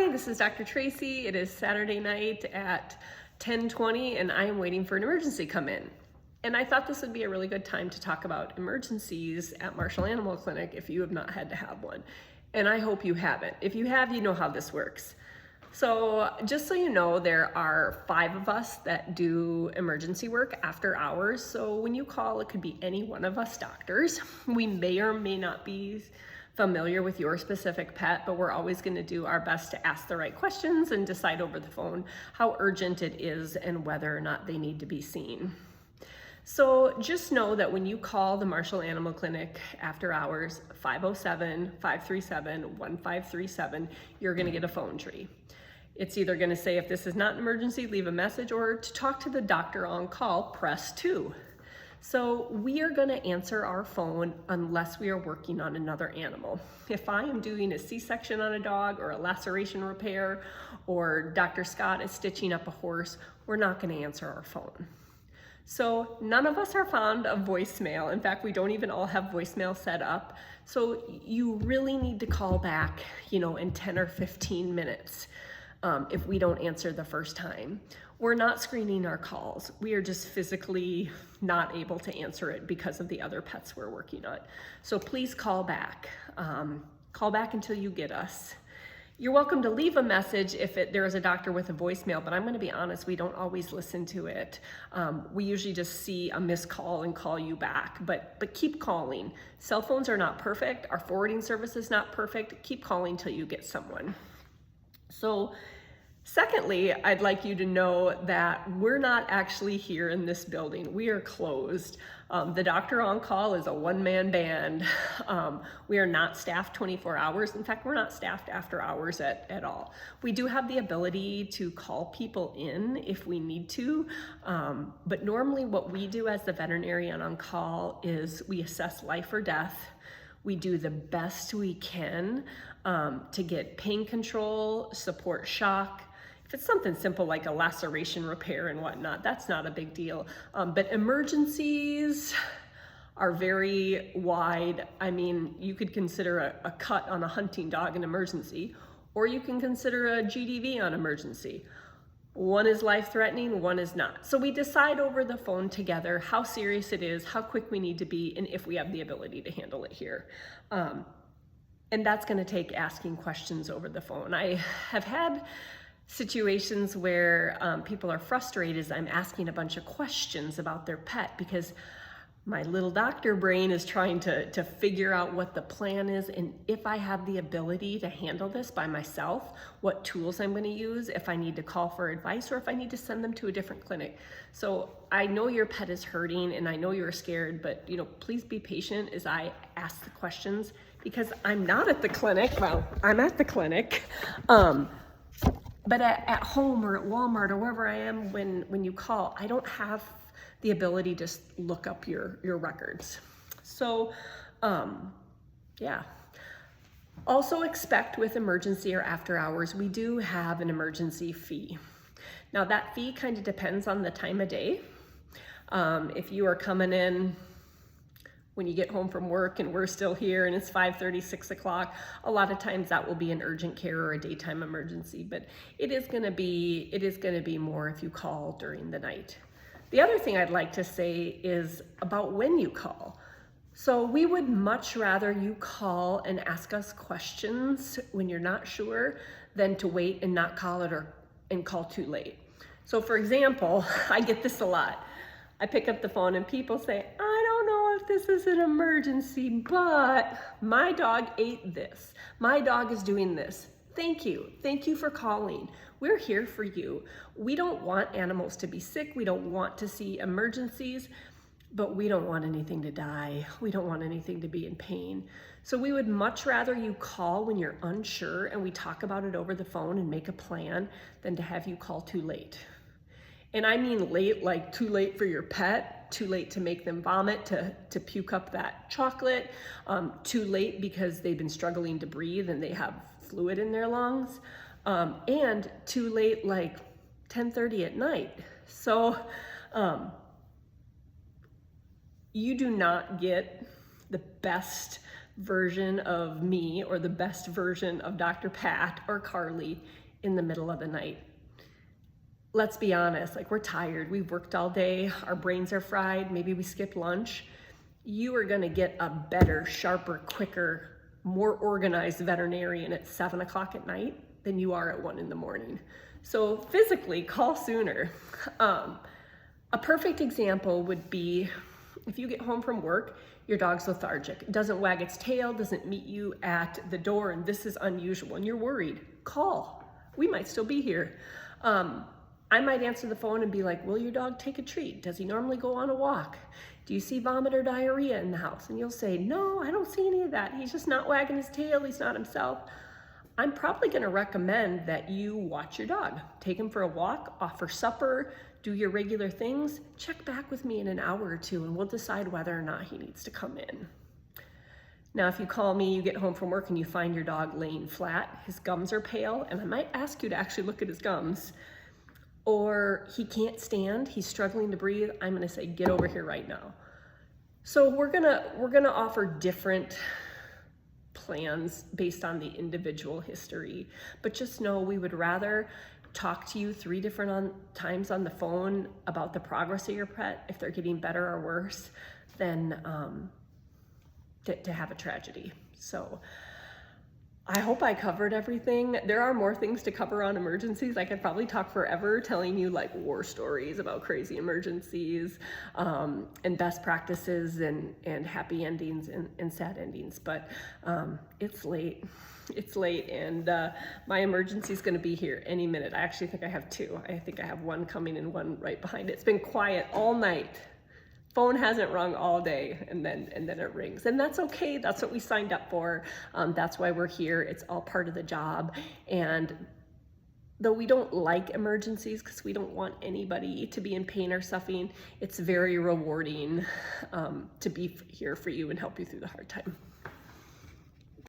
Hi, this is Dr. Tracy. It is Saturday night at 10:20 and I am waiting for an emergency to come in. And I thought this would be a really good time to talk about emergencies at Marshall Animal Clinic if you have not had to have one. And I hope you haven't. If you have, you know how this works. So just so you know, there are 5 of us that do emergency work after hours. So when you call, it could be any one of us doctors. We may or may not be familiar with your specific pet, but we're always going to do our best to ask the right questions and decide over the phone how urgent it is and whether or not they need to be seen. So just know that when you call the Marshall Animal Clinic after hours, 507-537-1537, you're going to get a phone tree. It's either going to say, if this is not an emergency, leave a message, or to talk to the doctor on call, press 2. So we are going to answer our phone unless we are working on another animal. If I am doing a C-section on a dog or a laceration repair, or Dr. Scott is stitching up a horse, we're not going to answer our phone. So none of us are fond of voicemail. In fact, we don't even all have voicemail set up. So you really need to call back, in 10 or 15 minutes if we don't answer the first time. We're not screening our calls. We are just physically not able to answer it because of the other pets we're working on. So please call back. Call back until you get us. You're welcome to leave a message if there is a doctor with a voicemail, but I'm going to be honest, we don't always listen to it. We usually just see a missed call and call you back, but keep calling. Cell phones are not perfect. Our forwarding service is not perfect. Keep calling till you get someone. So secondly, I'd like you to know that we're not actually here in this building. We are closed. The doctor on call is a one-man band. We are not staffed 24 hours. In fact, we're not staffed after hours at all. We do have the ability to call people in if we need to, but normally what we do as the veterinarian on call is we assess life or death. We do the best we can to get pain control, support shock. If it's something simple like a laceration repair and whatnot, that's not a big deal. But emergencies are very wide. I mean, you could consider a cut on a hunting dog an emergency, or you can consider a GDV on emergency. One is life-threatening, one is not. So we decide over the phone together how serious it is, how quick we need to be, and if we have the ability to handle it here. And that's going to take asking questions over the phone. I have had situations where people are frustrated as I'm asking a bunch of questions about their pet because my little doctor brain is trying to figure out what the plan is and if I have the ability to handle this by myself, what tools I'm going to use, if I need to call for advice or if I need to send them to a different clinic. So I know your pet is hurting and I know you're scared, but please be patient as I ask the questions because I'm not at the clinic. Well, I'm at the clinic. But at home or at Walmart or wherever I am when you call, I don't have the ability to look up your records. So, yeah. Also expect with emergency or after hours, we do have an emergency fee. Now that fee kind of depends on the time of day. If you are coming in when you get home from work and we're still here and it's 5:30, 6 o'clock, a lot of times that will be an urgent care or a daytime emergency, but it is going to be more if you call during the night. The other thing I'd like to say is about when you call. So we would much rather you call and ask us questions when you're not sure than to wait and not call it and call too late. So for example, I get this a lot. I pick up the phone and people say, I don't know if this is an emergency, but my dog ate this. My dog is doing this. Thank you. Thank you for calling. We're here for you. We don't want animals to be sick. We don't want to see emergencies, but we don't want anything to die. We don't want anything to be in pain. So we would much rather you call when you're unsure and we talk about it over the phone and make a plan than to have you call too late. And I mean late, like too late for your pet, too late to make them vomit, to puke up that chocolate, too late because they've been struggling to breathe and they have fluid in their lungs, and too late like 10:30 at night. So you do not get the best version of me or the best version of Dr. Pat or Carly in the middle of the night. Let's be honest, like, we're tired, we've worked all day, our brains are fried, maybe we skipped lunch. You are gonna get a better, sharper, quicker, more organized veterinarian at 7 o'clock at night than you are at 1 in the morning. So physically, call sooner. A perfect example would be if you get home from work, your dog's lethargic, it doesn't wag its tail, doesn't meet you at the door, and this is unusual, and you're worried. Call. We might still be here. I might answer the phone and be like, will your dog take a treat? Does he normally go on a walk? Do you see vomit or diarrhea in the house? And you'll say, no, I don't see any of that. He's just not wagging his tail. He's not himself. I'm probably going to recommend that you watch your dog. Take him for a walk, offer supper, do your regular things. Check back with me in an hour or two, and we'll decide whether or not he needs to come in. Now, if you call me, you get home from work and you find your dog laying flat, his gums are pale, and I might ask you to actually look at his gums, or he can't stand, he's struggling to breathe, I'm gonna say, get over here right now. So we're gonna offer different plans based on the individual history, but just know we would rather talk to you 3 different times on the phone about the progress of your pet, if they're getting better or worse, than to have a tragedy. So I hope I covered everything. There are more things to cover on emergencies. I could probably talk forever telling you like war stories about crazy emergencies, and best practices and happy endings and sad endings, but it's late. It's late, and my emergency is going to be here any minute. I actually think I have 2. I think I have one coming and one right behind it. It's been quiet all night. Phone hasn't rung all day, and then it rings, and that's okay. That's what we signed up for. That's why we're here. It's all part of the job. And though we don't like emergencies because we don't want anybody to be in pain or suffering, it's very rewarding to be here for you and help you through the hard time.